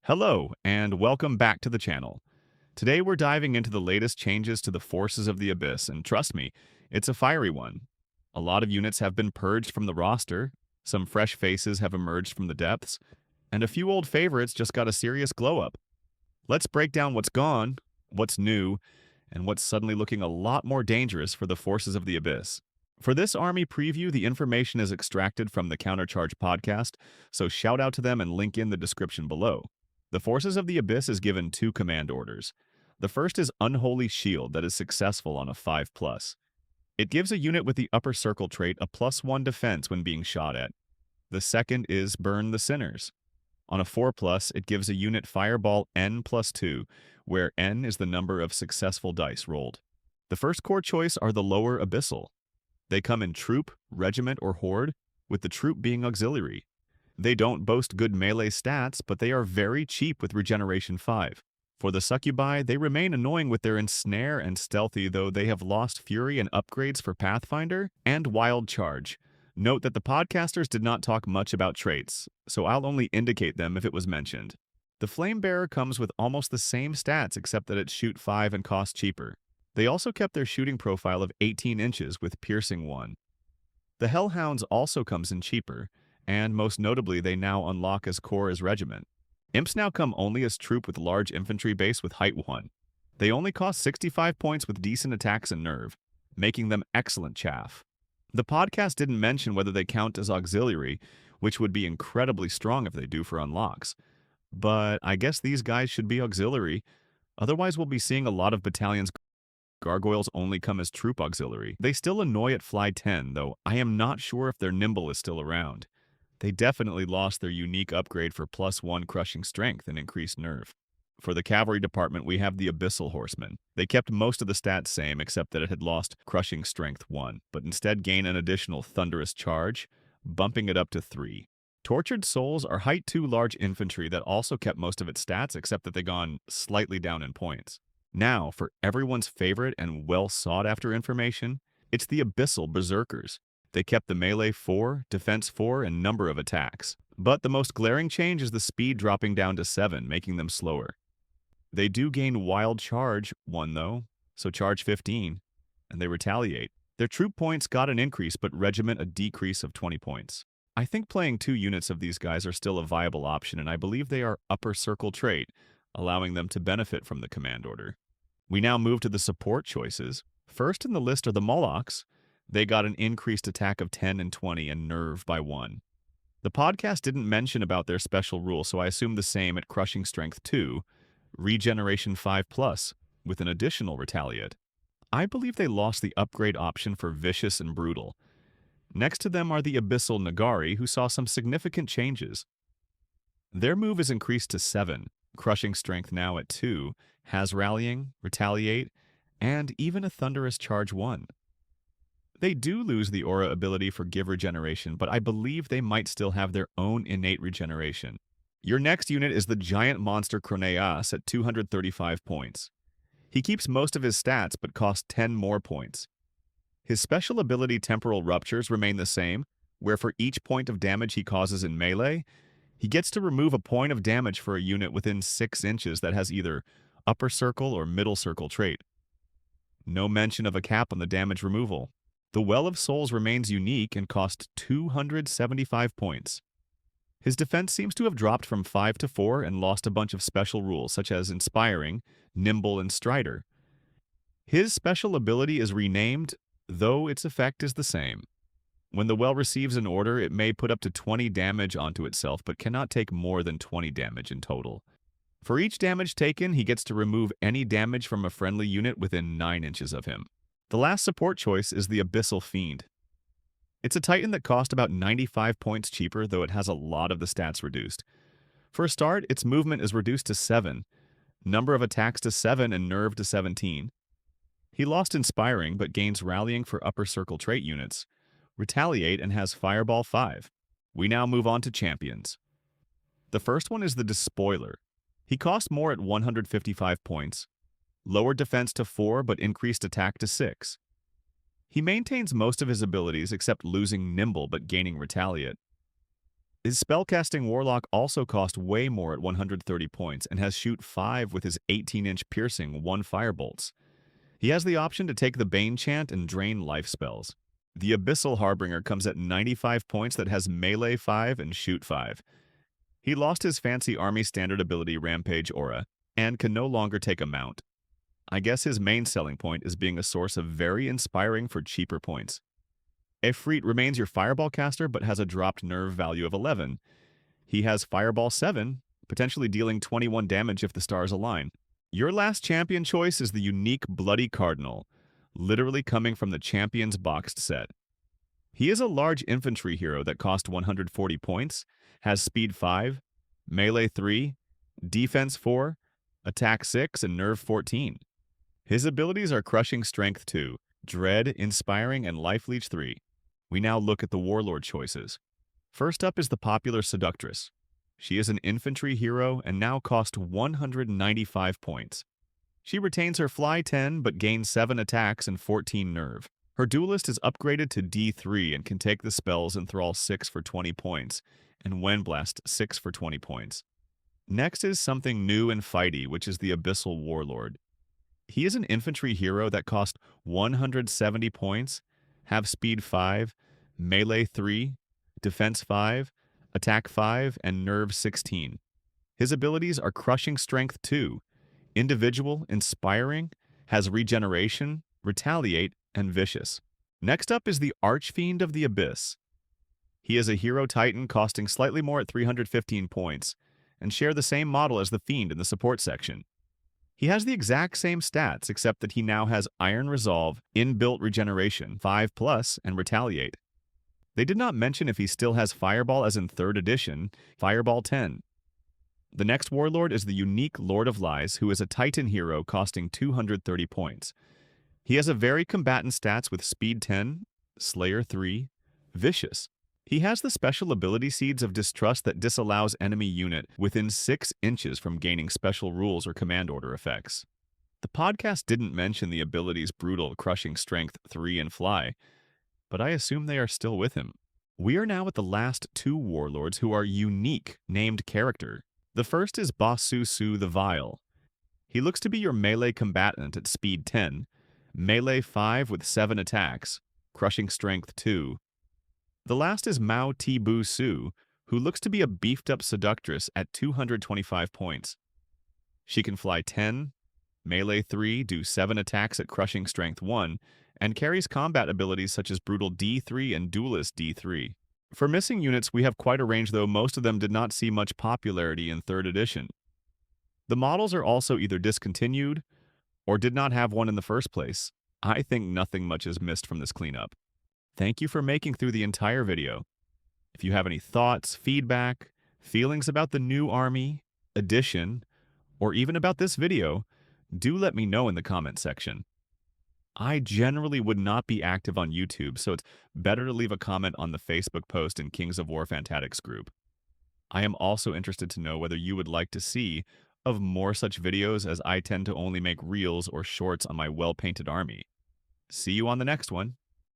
Hello, and welcome back to the channel. Today we're diving into the latest changes to the Forces of the Abyss, and trust me, it's a fiery one. A lot of units have been purged from the roster, some fresh faces have emerged from the depths, and a few old favorites just got a serious glow-up. Let's break down what's gone, what's new, and what's suddenly looking a lot more dangerous for the Forces of the Abyss. For this army preview, the information is extracted from the Countercharge podcast, so shout out to them and link in the description below. The Forces of the Abyss is given two command orders. The first is Unholy Shield that is successful on a 5+. It gives a unit with the upper circle trait a +1 defense when being shot at. The second is Burn the Sinners. On a 4+, it gives a unit Fireball N+2, where N is the number of successful dice rolled. The first core choice are the lower Abyssal. They come in Troop, Regiment, or Horde, with the Troop being auxiliary. They don't boast good melee stats, but they are very cheap with Regeneration 5. For the Succubi, they remain annoying with their Ensnare and Stealthy, though they have lost Fury and upgrades for Pathfinder and Wild Charge. Note that the podcasters did not talk much about traits, so I'll only indicate them if it was mentioned. The Flamebearer comes with almost the same stats except that it's shoot 5 and cost cheaper. They also kept their shooting profile of 18 inches with Piercing 1. The Hellhounds also comes in cheaper, and most notably they now unlock as core as regiment. Imps now come only as troop with large infantry base with height 1. They only cost 65 points with decent attacks and nerve, making them excellent chaff. The podcast didn't mention whether they count as auxiliary, which would be incredibly strong if they do for unlocks. But I guess these guys should be auxiliary, otherwise we'll be seeing a lot of battalions. Gargoyles only come as troop auxiliary. They still annoy at fly 10, though I am not sure if their nimble is still around. They definitely lost their unique upgrade for +1 crushing strength and increased nerve. For the cavalry department, we have the Abyssal Horsemen. They kept most of the stats same except that it had lost crushing strength 1, but instead gain an additional thunderous charge, bumping it up to 3. Tortured Souls are height 2 large infantry that also kept most of its stats except that they gone slightly down in points. Now, for everyone's favorite and well sought after information, it's the Abyssal Berserkers. They kept the melee 4, defense 4, and number of attacks. But the most glaring change is the speed dropping down to 7, making them slower. They do gain Wild Charge 1 though, so charge 15, and they retaliate. Their troop points got an increase, but regiment a decrease of 20 points. I think playing 2 units of these guys are still a viable option, and I believe they are upper circle trait, allowing them to benefit from the command order. We now move to the support choices. First in the list are the Molochs. They got an increased attack of 10 and 20 and nerve by 1. The podcast didn't mention about their special rule, so I assume the same at crushing strength 2, regeneration 5+, with an additional retaliate. I believe they lost the upgrade option for vicious and brutal. Next to them are the Abyssal Nagarri, who saw some significant changes. Their move is increased to 7, crushing strength now at 2, has rallying, retaliate, and even a thunderous charge 1. They do lose the aura ability for give regeneration, but I believe they might still have their own innate regeneration. Your next unit is the giant monster Chroneas at 235 points. He keeps most of his stats but costs 10 more points. His special ability Temporal Ruptures remain the same, where for each point of damage he causes in melee, he gets to remove a point of damage for a unit within 6 inches that has either upper circle or middle circle trait. No mention of a cap on the damage removal. The Well of Souls remains unique and costs 275 points. His defense seems to have dropped from 5 to 4 and lost a bunch of special rules such as Inspiring, Nimble, and Strider. His special ability is renamed, though its effect is the same. When the Well receives an order, it may put up to 20 damage onto itself, but cannot take more than 20 damage in total. For each damage taken, he gets to remove any damage from a friendly unit within 9 inches of him. The last support choice is the Abyssal Fiend. It's a Titan that cost about 95 points cheaper, though it has a lot of the stats reduced. For a start, its movement is reduced to 7, number of attacks to 7, and nerve to 17. He lost Inspiring, but gains Rallying for upper circle trait units, Retaliate, and has Fireball 5. We now move on to champions. The first one is the Despoiler. He costs more at 155 points, lowered defense to 4 but increased attack to 6. He maintains most of his abilities except losing Nimble but gaining Retaliate. His spellcasting Warlock also cost way more at 130 points and has shoot 5 with his 18-inch piercing 1 firebolts. He has the option to take the Bane Chant and drain life spells. The Abyssal Harbringer comes at 95 points that has melee 5 and shoot 5. He lost his fancy army standard ability Rampage Aura and can no longer take a mount. I guess his main selling point is being a source of very inspiring for cheaper points. Efreet remains your Fireball caster but has a dropped nerve value of 11. He has Fireball 7, potentially dealing 21 damage if the stars align. Your last champion choice is the unique Bloody Cardinal, literally coming from the Champions boxed set. He is a large infantry hero that costs 140 points, has speed 5, melee 3, defense 4, attack 6, and nerve 14. His abilities are Crushing Strength 2, Dread, Inspiring, and Life Leech 3. We now look at the Warlord choices. First up is the popular Seductress. She is an infantry hero and now costs 195 points. She retains her Fly 10 but gains 7 attacks and 14 nerve. Her Duelist is upgraded to D3 and can take the spells Enthrall 6 for 20 points, and Windblast 6 for 20 points. Next is something new and fighty, which is the Abyssal Warlord. He is an infantry hero that costs 170 points, have speed 5, melee 3, defense 5, attack 5, and nerve 16. His abilities are Crushing Strength 2, Individual, Inspiring, has Regeneration, Retaliate, and Vicious. Next up is the Archfiend of the Abyss. He is a hero titan costing slightly more at 315 points, and share the same model as the Fiend in the support section. He has the exact same stats, except that he now has Iron Resolve, Inbuilt Regeneration, 5+, and Retaliate. They did not mention if he still has Fireball as in 3rd edition, Fireball 10. The next Warlord is the unique Lord of Lies, who is a Titan hero costing 230 points. He has a very combatant stats with Speed 10, Slayer 3, Vicious. He has the special ability Seeds of Distrust that disallows enemy unit within 6 inches from gaining special rules or command order effects. The podcast didn't mention the abilities Brutal, Crushing Strength 3, and Fly, but I assume they are still with him. We are now at the last 2 Warlords who are unique named character. The first is Basusu the Vile. He looks to be your melee combatant at speed 10, melee 5 with 7 attacks, Crushing Strength 2. The last is Mao Tibu Su, who looks to be a beefed-up Seductress at 225 points. She can fly 10, melee 3, do 7 attacks at Crushing Strength 1, and carries combat abilities such as Brutal D3 and Duelist D3. For missing units, we have quite a range, though most of them did not see much popularity in 3rd edition. The models are also either discontinued or did not have one in the first place. I think nothing much is missed from this cleanup. Thank you for making through the entire video. If you have any thoughts, feedback, feelings about the new army, edition, or even about this video, do let me know in the comment section. I generally would not be active on YouTube, so it's better to leave a comment on the Facebook post in Kings of War Fantatics group. I am also interested to know whether you would like to see of more such videos, as I tend to only make reels or shorts on my well-painted army. See you on the next one.